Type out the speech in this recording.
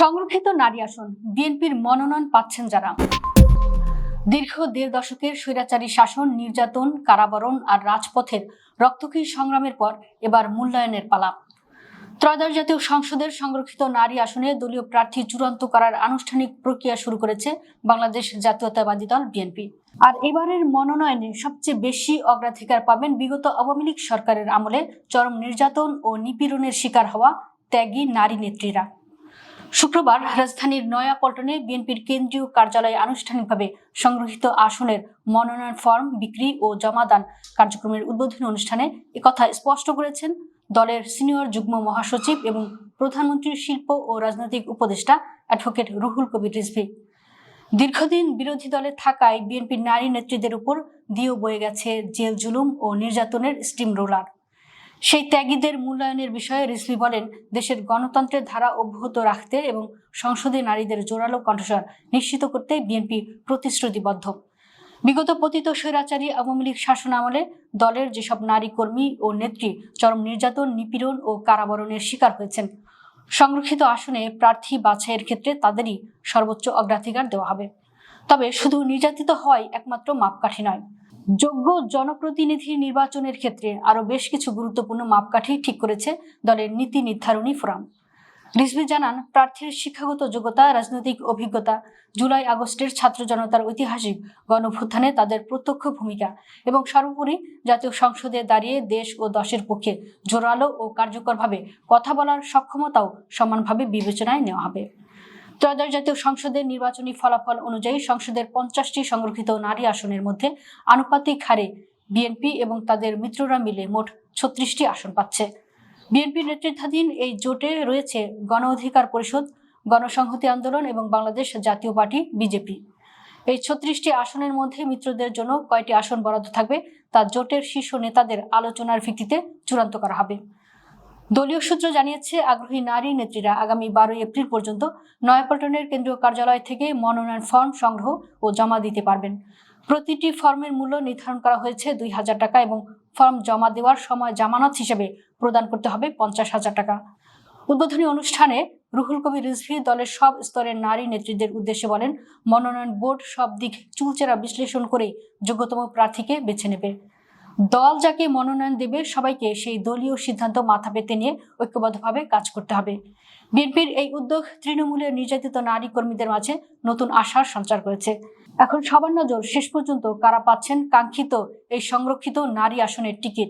সংরক্ষিত নারী আসন বিএনপির মনোনয়ন পাচ্ছেন যারা। দীর্ঘ ১.৫ দশকের স্বৈরাচারী শাসন, নির্যাতন, কারাবরণ আর রাজপথের রক্তক্ষয়ী সংগ্রামের পর এবার মূল্যায়নের পালা। ত্রয়োদশ জাতীয় সংসদের সংরক্ষিত নারী আসনে দলীয় প্রার্থী চূড়ান্ত করার আনুষ্ঠানিক প্রক্রিয়া শুরু করেছে বাংলাদেশ জাতীয়তাবাদী দল বিএনপি। আর এবারের মনোনয়নে সবচেয়ে বেশি অগ্রাধিকার পাবেন বিগত আওয়ামী লীগ সরকারের আমলে চরম নির্যাতন ও নিপীড়নের শিকার হওয়া ত্যাগী নারী নেত্রীরা। শুক্রবার রাজধানীর নয়াপল্টনে বিএনপির কেন্দ্রীয় কার্যালয়ে আনুষ্ঠানিকভাবে সংগৃহীত আসনের মনোনয়ন ফর্ম বিক্রি ও জমাদান কার্যক্রমের উদ্বোধনী অনুষ্ঠানে একথা স্পষ্ট করেছেন দলের সিনিয়র যুগ্ম মহাসচিব এবং প্রধানমন্ত্রীর শিল্প ও রাজনৈতিক উপদেষ্টা অ্যাডভোকেট রুহুল কবির রিজভী। দীর্ঘদিন বিরোধী দলে থাকায় বিএনপির নারী নেত্রীদের উপর দিয়েও বয়ে গেছে জেল জুলুম ও নির্যাতনের স্টিম রোলার। সেই ত্যাগীদের মূল্যায়নের বিষয়ে রিজভী বলেন, দেশের গণতন্ত্রের ধারা অব্যাহত রাখতে এবং সংসদে নারীদের জোরালো কণ্ঠস্বর নিশ্চিত করতে বিএনপি প্রতিশ্রুতিবদ্ধ। বিগত পতিত স্বৈরাচারী আওয়ামী লীগ শাসন আমলে দলের যেসব নারী কর্মী ও নেত্রী চরম নির্যাতন, নিপীড়ন ও কারাবরণের শিকার হয়েছেন, সংরক্ষিত আসনে প্রার্থী বাছাইয়ের ক্ষেত্রে তাদেরই সর্বোচ্চ অগ্রাধিকার দেওয়া হবে। তবে শুধু নির্যাতিত হওয়াই একমাত্র মাপকাঠি নয়। যোগ্য জনপ্রতিনিধি নির্বাচনের ক্ষেত্রে আরো বেশ কিছু গুরুত্বপূর্ণ মাপকাঠি ঠিক করেছে দলের নীতি নির্ধারণী ফোরাম। রিজভী জানান, প্রার্থীর শিক্ষাগত যোগ্যতা, রাজনৈতিক অভিজ্ঞতা, জুলাই আগস্টের ছাত্র জনতার ঐতিহাসিক গণঅভ্যুত্থানে তাদের প্রত্যক্ষ ভূমিকা এবং সর্বোপরি জাতীয় সংসদে দাঁড়িয়ে দেশ ও দশের পক্ষে জোরালো ও কার্যকরভাবে কথা বলার সক্ষমতাও সমানভাবে বিবেচনায় নেওয়া হবে। ত্রয়োদশ জাতীয় সংসদের নির্বাচনী ফলাফল অনুযায়ী সংসদের 50টি সংরক্ষিত নারী আসনের মধ্যে আনুপাতিক হারে বিএনপি এবং তাদের মিত্ররা মিলে মোট 36টি আসন পাচ্ছে। বিএনপির নেতৃত্বাধীন এই জোটে রয়েছে গণ অধিকার পরিষদ, গণসংহতি আন্দোলন এবং বাংলাদেশ জাতীয় পার্টি বিজেপি। এই 36টি আসনের মধ্যে মিত্রদের জন্য কয়টি আসন বরাদ্দ থাকবে তা জোটের শীর্ষ নেতাদের আলোচনার ভিত্তিতে চূড়ান্ত করা হবে। দলীয় সূত্র জানিয়েছে, আগ্রহী নারী নেত্রীরা আগামী 12 এপ্রিল পর্যন্ত নয়াপল্টনের কেন্দ্রীয় কার্যালয় থেকে মনোনয়ন ফর্ম সংগ্রহ ও জমা দিতে পারবেন। প্রতিটি ফর্মের মূল্য নির্ধারণ করা হয়েছে 2,000 টাকা এবং ফর্ম জমা দেওয়ার সময় জামানত হিসেবে প্রদান করতে হবে 50,000 টাকা। উদ্বোধনী অনুষ্ঠানে রুহুল কবির রিজভী দলের সব স্তরের নারী নেত্রীদের উদ্দেশ্যে বলেন, মনোনয়ন বোর্ড সব দিক চুলচেরা বিশ্লেষণ করে যোগ্যতম প্রার্থীকে বেছে নেবে। দল যাকে মনোনয়ন দেবে সবাইকে সেই দলীয় সিদ্ধান্ত মাথা পেতে নিয়ে ঐক্যবদ্ধভাবে কাজ করতে হবে। বিএনপির এই উদ্যোগ তৃণমূলের নির্যাতিত নারী কর্মীদের মাঝে নতুন আশার সঞ্চার করেছে। এখন সবার নজর শেষ পর্যন্ত কারা পাচ্ছেন কাঙ্ক্ষিত এই সংরক্ষিত নারী আসনের টিকিট।